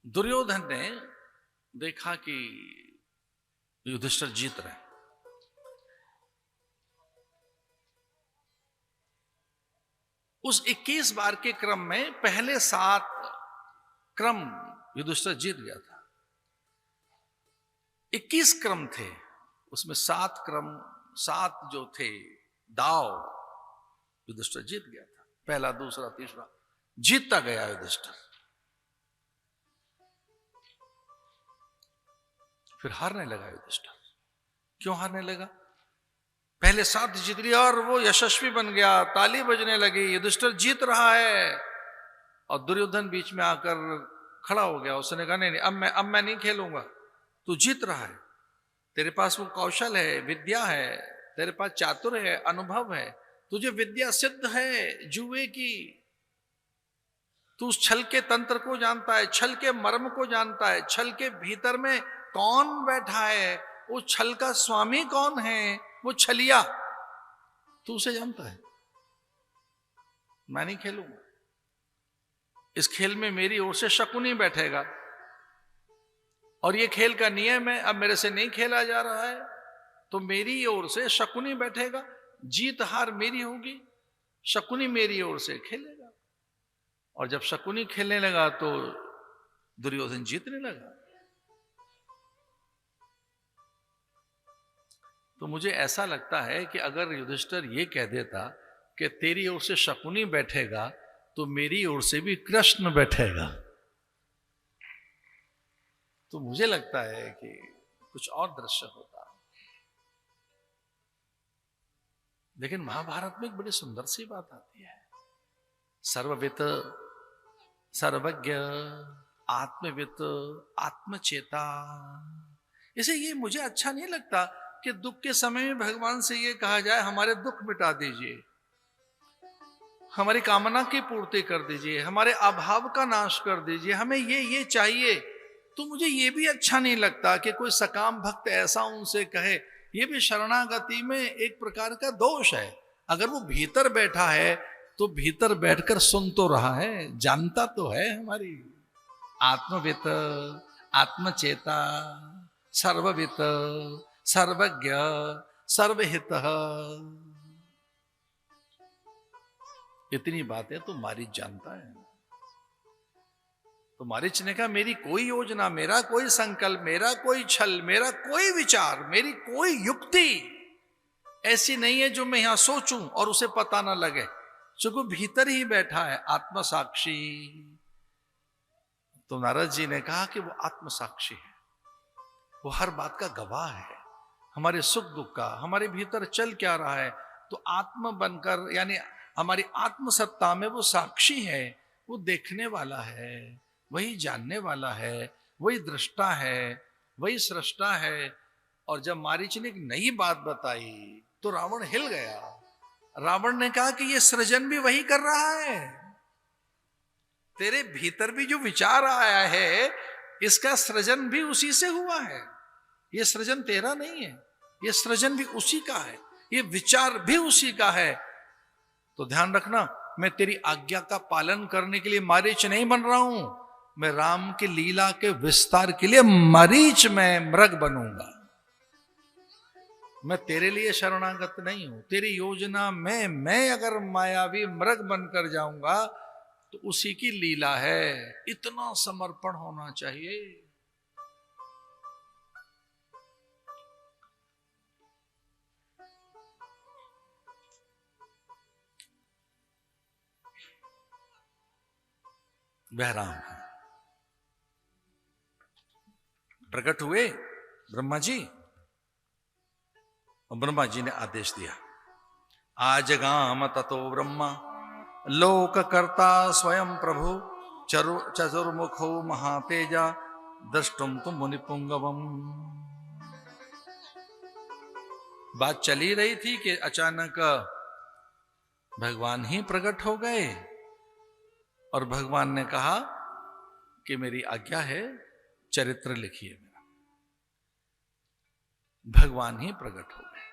दुर्योधन ने देखा कि युधिष्ठिर जीत रहे। उस 21 बार के क्रम में पहले 7 क्रम युधिष्ठिर जीत गया था। 21 क्रम थे, उसमें 7 क्रम, 7 जो थे दाव युधिष्ठिर जीत गया था। पहला, दूसरा, तीसरा जीतता गया युधिष्ठिर। फिर हारने लगा युधिष्ठिर। क्यों हारने लगा? पहले 7 जीत लिया और वो यशस्वी बन गया, ताली बजने लगी, युधिष्ठिर जीत रहा है। और दुर्योधन बीच में आकर खड़ा हो गया। उसने कहा नहीं, अब मैं नहीं खेलूंगा, तू जीत रहा है, तेरे पास वो कौशल है, विद्या है, तेरे पास चातुर्य है, अनुभव है, तुझे विद्या सिद्ध है जुए की, तू उस छल के तंत्र को जानता है, छल के मर्म को जानता है, छल के भीतर में कौन बैठा है, वो छल का स्वामी कौन है, वो छलिया, तू उसे जानता है। मैं नहीं खेलूंगा, इस खेल में मेरी ओर से शकुनी बैठेगा और ये खेल का नियम है, अब मेरे से नहीं खेला जा रहा है तो मेरी ओर से शकुनी बैठेगा, जीत हार मेरी होगी, शकुनी मेरी ओर से खेलेगा। और जब शकुनी खेलने लगा तो दुर्योधन जीतने लगा। तो मुझे ऐसा लगता है कि अगर युधिष्ठिर ये कह देता कि तेरी ओर से शकुनी बैठेगा तो मेरी ओर से भी कृष्ण बैठेगा, तो मुझे लगता है कि कुछ और दृश्य होता। लेकिन महाभारत में एक बड़ी सुंदर सी बात आती है, सर्ववित, सर्वज्ञ, आत्मवित, आत्मचेता। इसे ये मुझे अच्छा नहीं लगता कि दुख के समय में भगवान से ये कहा जाए हमारे दुख मिटा दीजिए, हमारी कामना की पूर्ति कर दीजिए, हमारे अभाव का नाश कर दीजिए, हमें ये चाहिए। तो मुझे ये भी अच्छा नहीं लगता कि कोई सकाम भक्त ऐसा उनसे कहे। ये भी शरणागति में एक प्रकार का दोष है। अगर वो भीतर बैठा है तो भीतर बैठकर सुन तो रहा है, जानता तो है हमारी आत्मवित, आत्मचेता, सर्ववित, सर्वज्ञ, सर्वहित। इतनी बातें तो मारीच जानता है। तो मारीच ने कहा मेरी कोई योजना, मेरा कोई संकल्प, मेरा कोई छल, मेरा कोई विचार, मेरी कोई युक्ति ऐसी नहीं है जो मैं यहां सोचूं और उसे पता ना लगे, क्योंकि भीतर ही बैठा है आत्म साक्षी। तो नारद जी ने कहा कि वो आत्म साक्षी है, वो हर बात का गवाह है, हमारे सुख दुख का, हमारे भीतर चल क्या रहा है। तो आत्म बनकर, यानी हमारी आत्मसत्ता में वो साक्षी है, वो देखने वाला है, वही जानने वाला है, वही दृष्टा है, वही सृष्टा है। और जब मारीच ने एक नई बात बताई तो रावण हिल गया। रावण ने कहा कि ये सृजन भी वही कर रहा है, तेरे भीतर भी जो विचार आया है इसका सृजन भी उसी से हुआ है, ये सृजन तेरा नहीं है, ये सृजन भी उसी का है, ये विचार भी उसी का है। तो ध्यान रखना, मैं तेरी आज्ञा का पालन करने के लिए मारीच नहीं बन रहा हूं, मैं राम की लीला के विस्तार के लिए मारीच में मृग बनूंगा। मैं तेरे लिए शरणागत नहीं हूं, तेरी योजना में मैं अगर मायावी मृग बनकर जाऊंगा तो उसी की लीला है। इतना समर्पण होना चाहिए। बहराम प्रकट हुए ब्रह्मा जी, और ब्रह्मा जी ने आदेश दिया, आज गाम ततो ब्रह्मा लोक कर्ता स्वयं प्रभु चतुर्मुखो महातेजा द्रष्टुम तुम मुनि पुंगवम। बात चली रही थी कि अचानक भगवान ही प्रकट हो गए और भगवान ने कहा कि मेरी आज्ञा है, चरित्र लिखिए मेरा। भगवान ही प्रकट हो गए,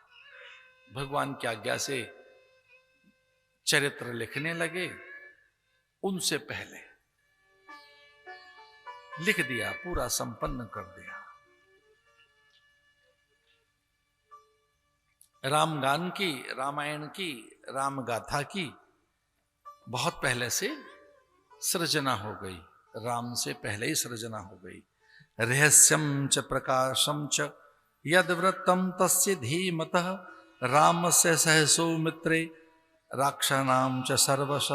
भगवान की आज्ञा से चरित्र लिखने लगे। उनसे पहले लिख दिया, पूरा संपन्न कर दिया। रामगान की, रामायण की, राम गाथा की बहुत पहले से सृजना हो गई, राम से पहले ही सृजना हो गई। रहस्यम च प्रकाशम च यद वृत्तम तस्य धीमतः राम से सहसो मित्रे राक्षानाम च सर्वश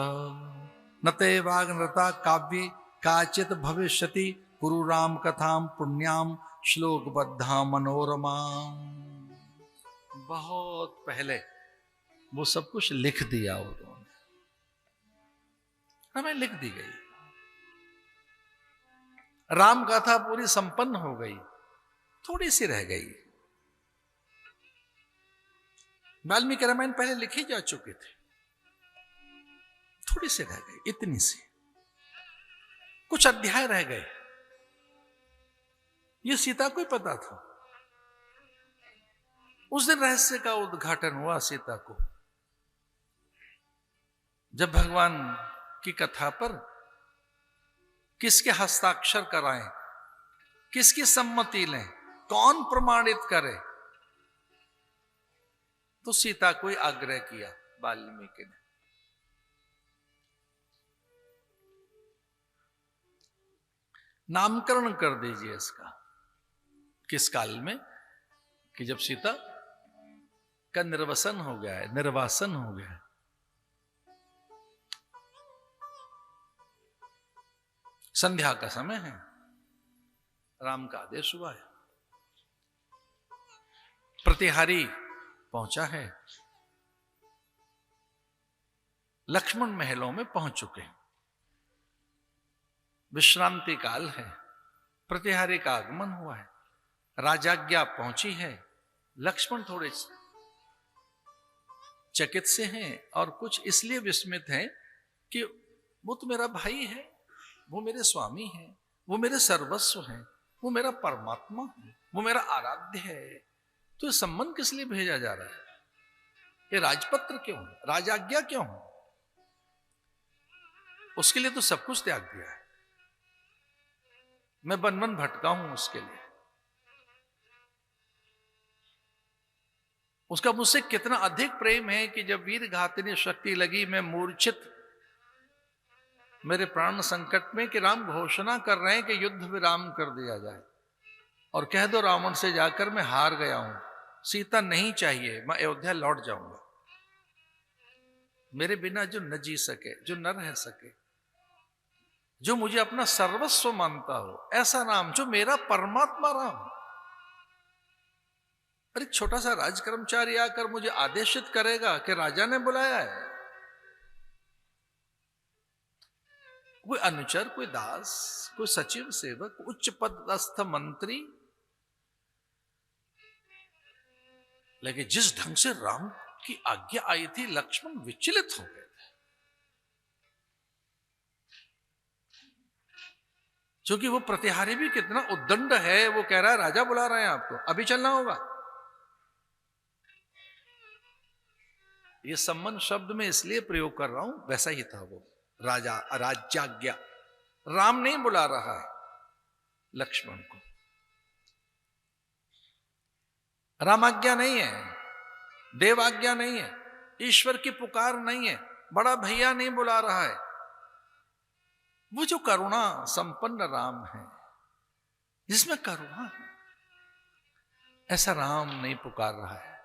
न ते वाग्नृता काव्ये काचित भविष्यति कुरु राम कथाम पुण्याम श्लोकबद्धा मनोरमा। बहुत पहले वो सब कुछ लिख दिया उन्होंने, हमें लिख दी गई। राम गाथा पूरी संपन्न हो गई, थोड़ी सी रह गई। वाल्मीकि रामायण पहले लिखी जा चुके थे, थोड़ी सी रह गई, इतनी सी, कुछ अध्याय रह गए। ये सीता को ही पता था। उस दिन रहस्य का उद्घाटन हुआ सीता को, जब भगवान की कथा पर किसके हस्ताक्षर कराएं, किसकी सम्मति लें, कौन प्रमाणित करे, तो सीता को ही आग्रह किया वाल्मीकि ने। नामकरण कर दीजिए इसका। किस काल में? कि जब सीता का निर्वसन हो गया है, निर्वासन हो गया है। संध्या का समय है, राम का आदेश हुआ है, प्रतिहारी पहुंचा है, लक्ष्मण महलों में पहुंच चुके हैं, विश्रांति काल है, प्रतिहारी का आगमन हुआ है, राजाज्ञा पहुंची है। लक्ष्मण थोड़े चकित से हैं और कुछ इसलिए विस्मित हैं कि वो तो मेरा भाई है, वो मेरे स्वामी है, वो मेरे सर्वस्व हैं, वो मेरा परमात्मा है, वो मेरा आराध्य है, तो ये सम्मन किस लिए भेजा जा रहा है? ये राजपत्र क्यों है? राजाज्ञा क्यों है? उसके लिए तो सब कुछ त्याग दिया है, मैं वन वन भटका हूं उसके लिए। उसका मुझसे कितना अधिक प्रेम है कि जब वीर घातनी शक्ति लगी, मैं मूर्छित, मेरे प्राण संकट में, कि राम घोषणा कर रहे हैं कि युद्ध विराम कर दिया जाए और कह दो रावण से जाकर मैं हार गया हूं, सीता नहीं चाहिए, मैं अयोध्या लौट जाऊंगा। मेरे बिना जो न जी सके, जो न रह सके, जो मुझे अपना सर्वस्व मानता हो, ऐसा राम जो मेरा परमात्मा राम। और एक छोटा सा राज कर्मचारी आकर मुझे आदेशित करेगा कि राजा ने बुलाया है। कोई अनुचर, कोई दास, कोई सचिव, सेवक, उच्च पदस्थ मंत्री, लेकिन जिस ढंग से राम की आज्ञा आई थी, लक्ष्मण विचलित हो गए थे, क्योंकि वो प्रतिहारी भी कितना उद्दंड है। वो कह रहा है राजा बुला रहे हैं आपको, अभी चलना होगा। ये सम्मन शब्द में इसलिए प्रयोग कर रहा हूं, वैसा ही था वो, राजा, राज्याज्ञा। राम नहीं बुला रहा है लक्ष्मण को, रामाज्ञा नहीं है, देवाज्ञा नहीं है, ईश्वर की पुकार नहीं है, बड़ा भैया नहीं बुला रहा है। वो जो करुणा संपन्न राम है, जिसमें करुणा है, ऐसा राम नहीं पुकार रहा है।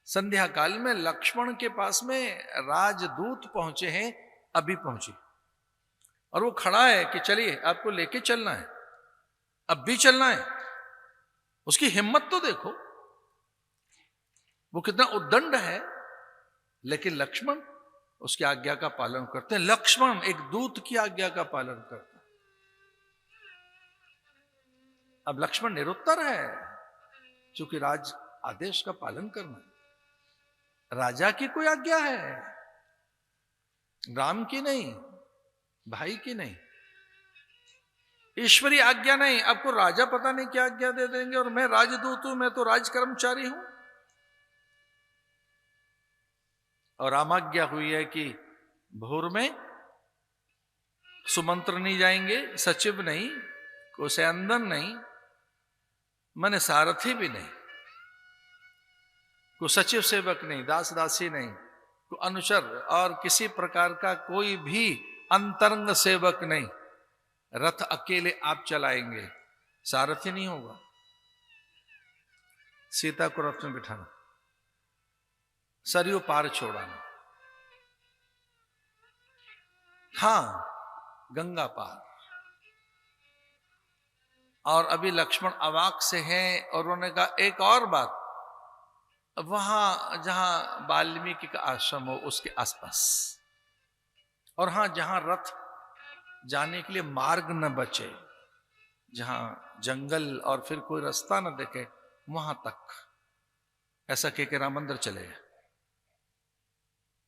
संध्या काल में लक्ष्मण के पास में राजदूत पहुंचे हैं, अभी पहुंचे, और वो खड़ा है कि चलिए आपको लेके चलना है, अब भी चलना है। उसकी हिम्मत तो देखो, वो कितना उद्दंड है, लेकिन लक्ष्मण उसकी आज्ञा का पालन करते हैं। लक्ष्मण एक दूत की आज्ञा का पालन करता है। अब लक्ष्मण निरुत्तर है, क्योंकि राज आदेश का पालन करना है। राजा की कोई आज्ञा है, राम की नहीं, भाई की नहीं, ईश्वरी आज्ञा नहीं। आपको राजा पता नहीं क्या आज्ञा दे देंगे, और मैं राजदूत हूं, मैं तो राज कर्मचारी हूं। और रामाज्ञा हुई है कि भोर में सुमंत्र नहीं जाएंगे, सचिव नहीं, कोई सैंदन नहीं, माने सारथी भी नहीं, कोई सचिव सेवक नहीं, दास दासी नहीं, कोई अनुचर और किसी प्रकार का कोई भी अंतरंग सेवक नहीं। रथ अकेले आप चलाएंगे, सारथी नहीं होगा। सीता को रथ में बिठाना, सरयू पार छोड़ाना, हां गंगा पार। और अभी लक्ष्मण अवाक से हैं और उन्होंने कहा एक और बात, वहां जहां वाल्मीकि का आश्रम हो उसके आसपास, और हां जहां रथ जाने के लिए मार्ग न बचे, जहां जंगल और फिर कोई रास्ता न दिखे, वहां तक ऐसा कह के राम मंदिर चले गए।